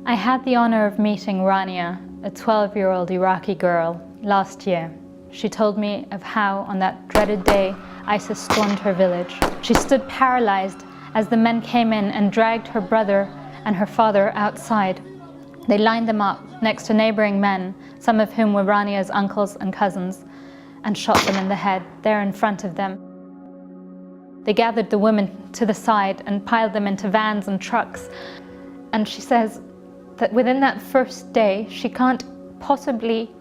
I had the honor of meeting Rania, a 12-year-old Iraqi girl, last year. She told me of how, on that dreaded day, ISIS stormed her village. She stood paralyzed as the men came in and dragged her brother and her father outside. They lined them up next to neighboring men, some of whom were Rania's uncles and cousins, and shot them in the head, there in front of them. They gathered the women to the side and piled them into vans and trucks. And she says that within that first day, she can't possibly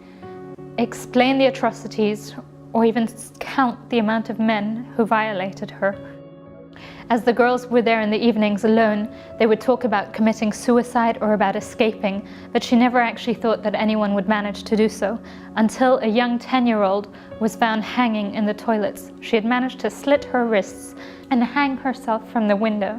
explain the atrocities or even count the amount of men who violated her. As the girls were there in the evenings alone, they would talk about committing suicide or about escaping, but she never actually thought that anyone would manage to do so, until a young 10-year-old was found hanging in the toilets. She had managed to slit her wrists and hang herself from the window.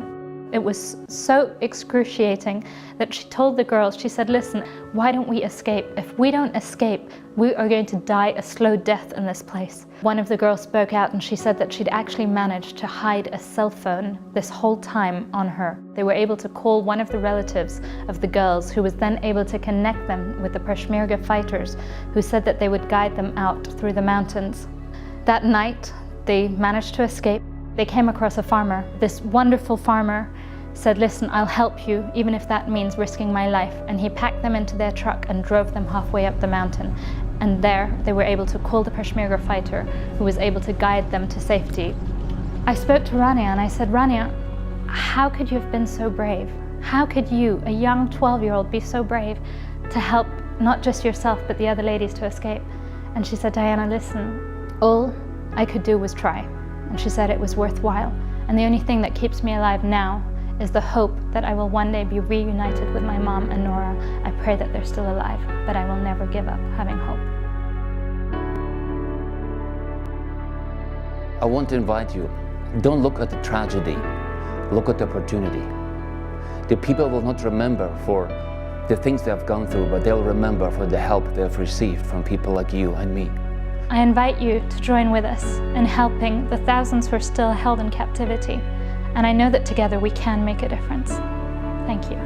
It was so excruciating that she told the girls, she said, listen, why don't we escape? If we don't escape, we are going to die a slow death in this place. One of the girls spoke out and she said that she'd actually managed to hide a cell phone this whole time on her. They were able to call one of the relatives of the girls, who was then able to connect them with the Peshmerga fighters, who said that they would guide them out through the mountains. That night, they managed to escape. They came across a farmer. This wonderful farmer said, listen, I'll help you, even if that means risking my life. And he packed them into their truck and drove them halfway up the mountain. And there they were able to call the Peshmerga fighter, who was able to guide them to safety. I spoke to Rania and I said, Rania, how could you have been so brave? How could you, a young 12-year-old, be so brave to help not just yourself, but the other ladies to escape? And she said, Diana, listen, all I could do was try. And she said it was worthwhile. And the only thing that keeps me alive now is the hope that I will one day be reunited with my mom and Nora. I pray that they're still alive, but I will never give up having hope. I want to invite you, don't look at the tragedy, look at the opportunity. The people will not remember for the things they have gone through, but they'll remember for the help they have received from people like you and me. I invite you to join with us in helping the thousands who are still held in captivity. And I know that together we can make a difference. Thank you.